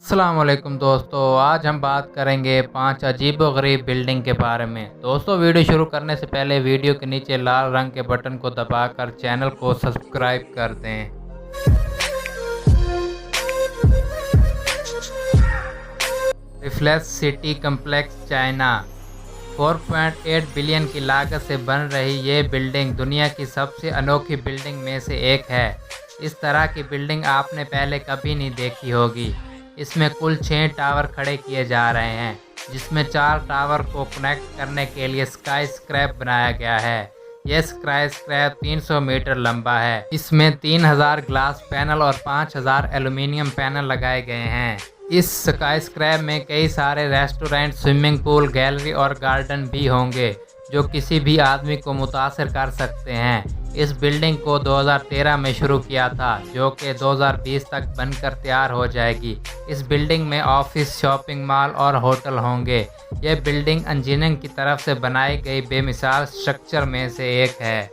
अस्सलामुअलैकुम दोस्तों, आज हम बात करेंगे 5 अजीबोगरीब बिल्डिंग के बारे में। दोस्तों, वीडियो शुरू करने से पहले वीडियो के नीचे लाल रंग के बटन को दबाकर चैनल को सब्सक्राइब कर दें। Reflex city complex China 4.8 billion की लागत से बन रही ये बिल्डिंग दुनिया की सबसे अनोखी बिल्डिंग में से एक है। इस तरह की बिल्डिंग आपने पहले कभी नहीं देखी होगी। इसमें कुल 6 टावर खड़े किए जा रहे हैं, जिसमें 4 टावर को कनेक्ट करने के लिए स्काई स्क्रैप बनाया गया है। यह स्काई स्क्रैप 300 मीटर लंबा है। इसमें 3000 ग्लास पैनल और 5000 एल्यूमिनियम पैनल लगाए गए हैं। इस स्काई स्क्रैप में कई सारे रेस्टोरेंट, स्विमिंग पूल, गैलरी और गार्डन भी होंगे, जो किसी भी आदमी को मुतासर कर सकते हैं। इस बिल्डिंग को 2013 में शुरू किया था, जो कि 2020 तक बनकर तैयार हो जाएगी। इस बिल्डिंग में ऑफिस, शॉपिंग मॉल और होटल होंगे। यह बिल्डिंग इंजीनियरिंग की तरफ से बनाई गई बेमिसाल स्ट्रक्चर में से एक है।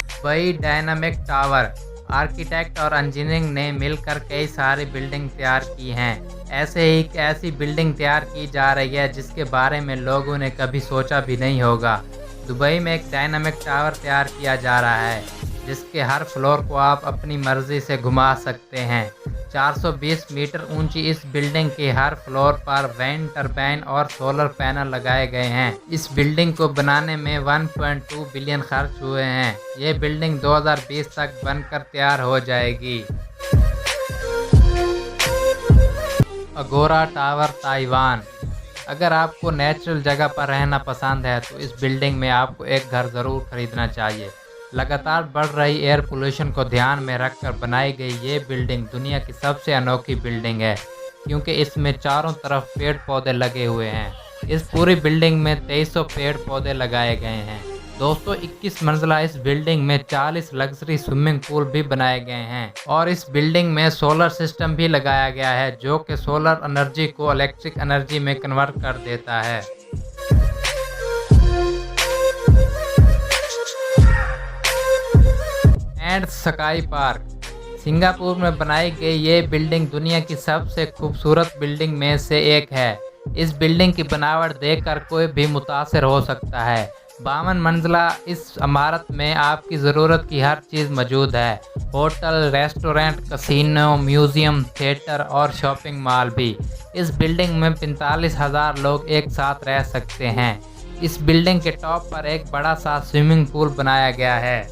दुबई डायनामिक टावर आर्किटेक्ट और इंजीनियरिंग ने मिलकर कई सारी बिल्डिंग तैयार की हैं। ऐसे ही एक ऐसी बिल्डिंग तैयार की जा रही है जिसके बारे में लोगों ने कभी सोचा भी नहीं होगा। दुबई में एक डायनामिक टावर तैयार किया जा रहा है, जिसके हर फ्लोर को आप अपनी मर्जी से घुमा सकते हैं। 420 मीटर ऊंची इस बिल्डिंग के हर फ्लोर पर विंड टरबाइन और सोलर पैनल लगाए गए हैं। इस बिल्डिंग को बनाने में 1.2 बिलियन खर्च हुए हैं। ये बिल्डिंग 2020 तक बनकर तैयार हो जाएगी। अगोरा टावर ताइवान। अगर आपको नेचुरल जगह पर रहना पसंद है तो इस बिल्डिंग में आपको एक घर ज़रूर खरीदना चाहिए। लगातार बढ़ रही एयर पोल्यूशन को ध्यान में रखकर बनाई गई ये बिल्डिंग दुनिया की सबसे अनोखी बिल्डिंग है, क्योंकि इसमें चारों तरफ पेड़ पौधे लगे हुए हैं। इस पूरी बिल्डिंग में 2300 पेड़ पौधे लगाए गए हैं। दोस्तों, 21 मंजिला इस बिल्डिंग में 40 लग्जरी स्विमिंग पूल भी बनाए गए हैं और इस बिल्डिंग में सोलर सिस्टम भी लगाया गया है, जो कि सोलर एनर्जी को इलेक्ट्रिक एनर्जी में कन्वर्ट कर देता है। एंड स्काई पार्क सिंगापुर में बनाई गई ये बिल्डिंग दुनिया की सबसे खूबसूरत बिल्डिंग में से एक है। इस बिल्डिंग की बनावट देखकर कोई भी मुतासिर हो सकता है। 52 मंजिला इस इमारत में आपकी ज़रूरत की हर चीज़ मौजूद है। Hotel, restaurant, casino, museum, theatre और शॉपिंग मॉल भी। इस बिल्डिंग में 45,000 लोग एक साथ रह सकते हैं। इस बिल्डिंग के टॉप पर एक बड़ा सा स्विमिंग पूल बनाया गया है,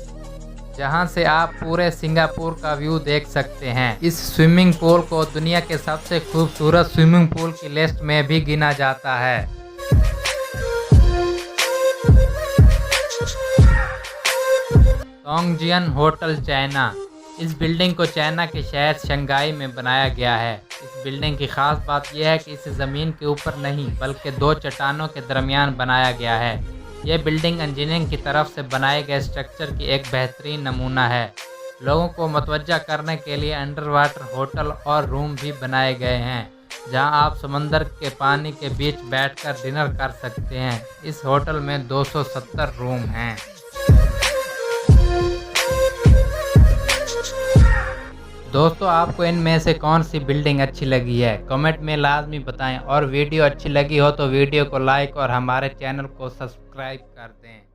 जहां से आप पूरे सिंगापुर का व्यू देख सकते हैं। इस स्विमिंग पूल को दुनिया के सबसे खूबसूरत स्विमिंग पूल की लिस्ट में भी गिना जाता है। डोंगजियन होटल चाइना। इस बिल्डिंग को चाइना के शहर शंघाई में बनाया गया है। इस बिल्डिंग की खास बात यह है कि इसे ज़मीन के ऊपर नहीं बल्कि 2 चट्टानों के दरमियान बनाया गया है। यह बिल्डिंग इंजीनियरिंग की तरफ से बनाए गए स्ट्रक्चर की एक बेहतरीन नमूना है। लोगों को मतवज्जा करने के लिए अंडर वाटर होटल और रूम भी बनाए गए हैं, जहां आप समंदर के पानी के बीच बैठकर डिनर कर सकते हैं। इस होटल में 270 रूम हैं। दोस्तों, आपको इनमें से कौन सी बिल्डिंग अच्छी लगी है, कमेंट में लाजमी बताएं। और वीडियो अच्छी लगी हो तो वीडियो को लाइक और हमारे चैनल को सब्सक्राइब कर दें।